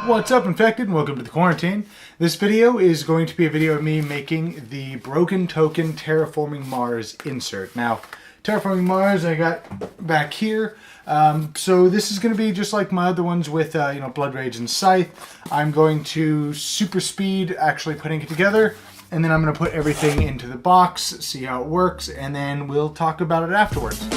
What's up, Infected, and welcome to the Kwarenteen. This video is going to be a video of me making the broken token Terraforming Mars Insert. Now, Terraforming Mars I got back here. So this is going to be just like my other ones with Blood Rage and Scythe. I'm going to super speed actually putting it together, and then I'm going to put everything into the box, see how it works, and then we'll talk about it afterwards.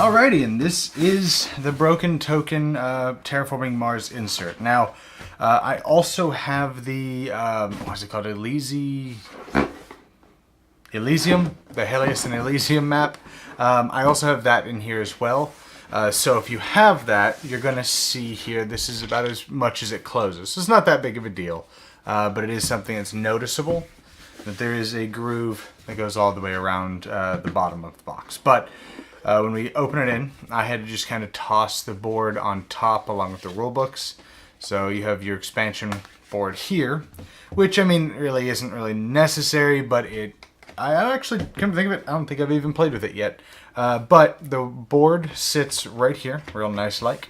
Alrighty, and this is the Broken Token Terraforming Mars Insert. Now, I also have the, what's it called, Elysium, the Helios and Elysium map. I also have that in here as well. So if you have that, you're going to see here, this is about as much as it closes. So it's not that big of a deal, but it is something that's noticeable, that there is a groove that goes all the way around the bottom of the box. But when we open it in, I had to just kind of toss the board on top along with the rule books. So you have your expansion board here, which, I mean, really isn't really necessary, but I actually, come to think of it, I don't think I've even played with it yet. But the board sits right here, real nice like,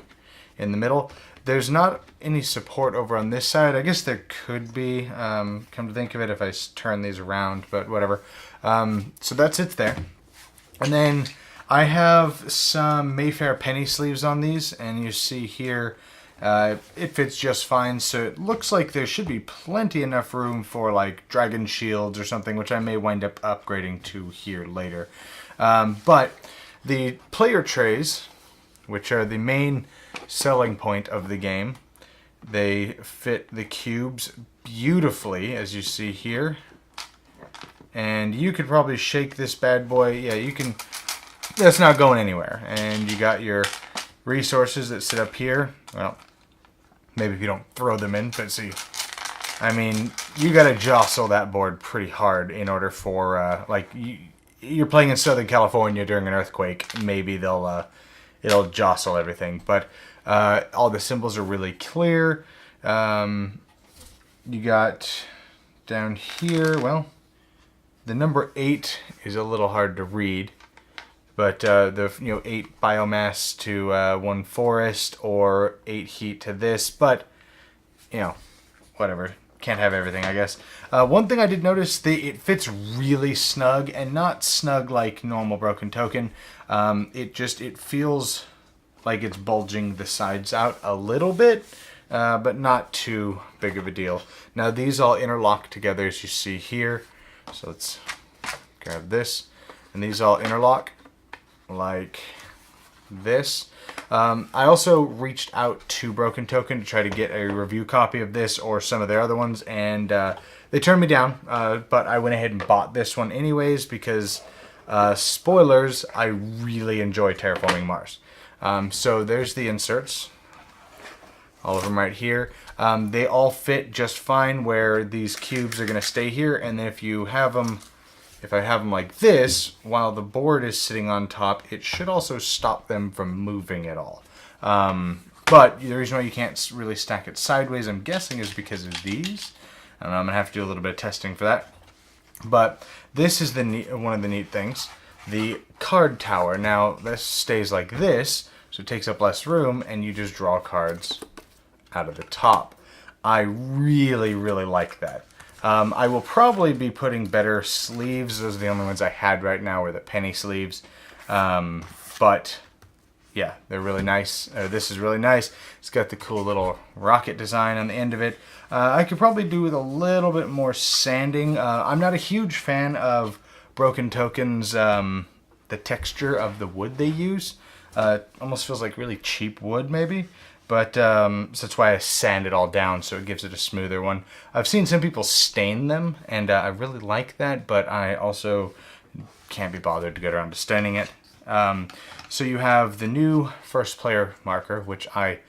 in the middle. There's not any support over on this side. I guess there could be, come to think of it, if I turn these around, but whatever. So that sits there. And then I have some Mayfair penny sleeves on these, and you see here, it fits just fine, so it looks like there should be plenty enough room for like dragon shields or something, which I may wind up upgrading to here later. But the player trays, which are the main selling point of the game, they fit the cubes beautifully, as you see here. And you could probably shake this bad boy. Yeah, you can. That's not going anywhere. And you got your resources that sit up here. Well, maybe if you don't throw them in, but see, I mean, you got to jostle that board pretty hard in order for, like, you're playing in Southern California during an earthquake. Maybe it'll jostle everything. But all the symbols are really clear. You got down here, well, the number 8 is a little hard to read. But the 8 biomass to 1 forest, or 8 heat to this, but whatever. Can't have everything, I guess. One thing I did notice, it fits really snug, and not snug like normal Broken Token. It feels like it's bulging the sides out a little bit, but not too big of a deal. Now these all interlock together, as you see here. So let's grab this, and these all interlock like this. I also reached out to Broken Token to try to get a review copy of this or some of their other ones, and they turned me down, but I went ahead and bought this one anyways because, spoilers, I really enjoy Terraforming Mars. So there's the inserts, all of them right here. They all fit just fine where these cubes are going to stay here, and then if you have them, if I have them like this, while the board is sitting on top, it should also stop them from moving at all. But the reason why you can't really stack it sideways, I'm guessing, is because of these. I don't know, I'm going to have to do a little bit of testing for that. But this is one of the neat things. The card tower. Now, this stays like this, so it takes up less room, and you just draw cards out of the top. I really, really like that. I will probably be putting better sleeves. Those are the only ones I had right now were the penny sleeves. But yeah, they're really nice. This is really nice. It's got the cool little rocket design on the end of it. I could probably do with a little bit more sanding. I'm not a huge fan of Broken Token's, the texture of the wood they use. Almost feels like really cheap wood maybe. But so that's why I sand it all down so it gives it a smoother one. I've seen some people stain them, and I really like that, but I also can't be bothered to get around to staining it. So you have the new first player marker, which I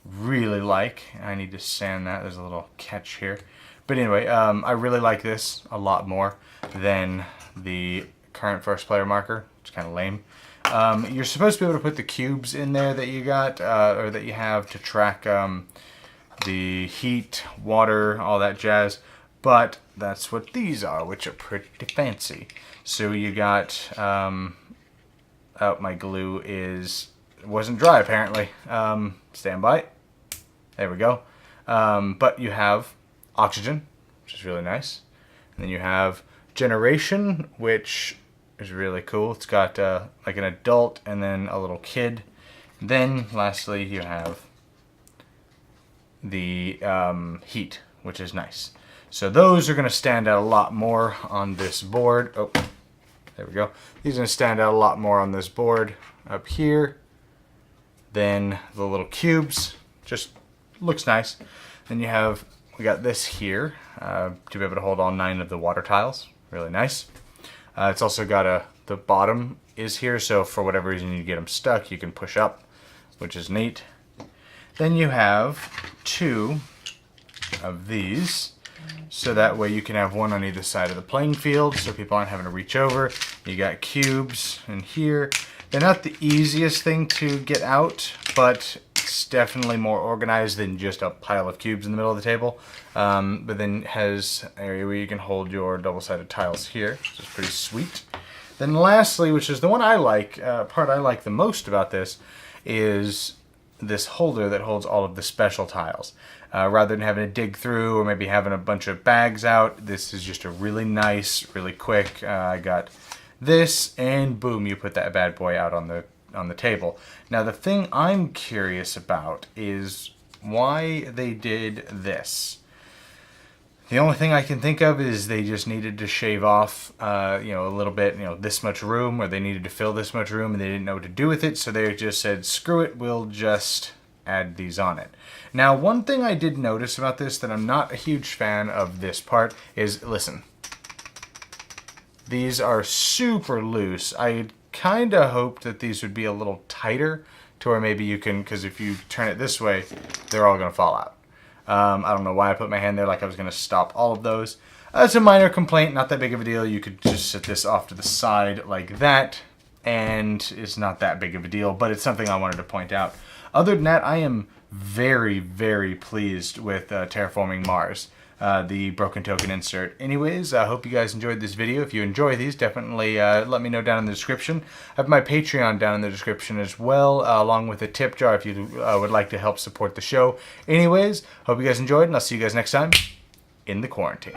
really like. I need to sand that. There's a little catch here. But anyway, I really like this a lot more than the current first player marker. It's kind of lame. You're supposed to be able to put the cubes in there that you got, or that you have to track the heat, water, all that jazz. But that's what these are, which are pretty fancy. So you got, oh, my glue wasn't dry apparently. Stand by. There we go. But you have oxygen, which is really nice. And then you have generation, which is really cool. It's got like an adult and then a little kid. Then lastly you have the heat, which is nice. So those are going to stand out a lot more on this board. Oh, there we go. These are going to stand out a lot more on this board. up here. Then the little cubes, just looks nice. Then we got this here to be able to hold all 9 of the water tiles. Really nice. It's also got the bottom is here, so for whatever reason you get them stuck, you can push up, which is neat. Then you have 2 of these, so that way you can have one on either side of the playing field, so people aren't having to reach over. You got cubes in here. They're not the easiest thing to get out, but it's definitely more organized than just a pile of cubes in the middle of the table. But then it has an area where you can hold your double-sided tiles here, which is pretty sweet. Then lastly, which is the one I like, part I like the most about this, is this holder that holds all of the special tiles. Rather than having to dig through or maybe having a bunch of bags out, this is just a really nice, really quick. I got this, and boom, you put that bad boy out on the table. Now the thing I'm curious about is why they did this. The only thing I can think of is they just needed to shave off a little bit, this much room, or they needed to fill this much room and they didn't know what to do with it, so they just said, screw it, we'll just add these on it. Now one thing I did notice about this that I'm not a huge fan of this part is, listen, these are super loose. I kind of hoped that these would be a little tighter to where maybe you can, because if you turn it this way, they're all going to fall out. I don't know why I put my hand there, like I was going to stop all of those. It's a minor complaint, not that big of a deal. You could just set this off to the side like that, and it's not that big of a deal, but it's something I wanted to point out. Other than that, I am very, very pleased with Terraforming Mars. The Broken Token Insert. Anyways, I hope you guys enjoyed this video. If you enjoy these, definitely let me know down in the description. I have my Patreon down in the description as well, along with a tip jar if you would like to help support the show. Anyways, hope you guys enjoyed, and I'll see you guys next time in the quarantine.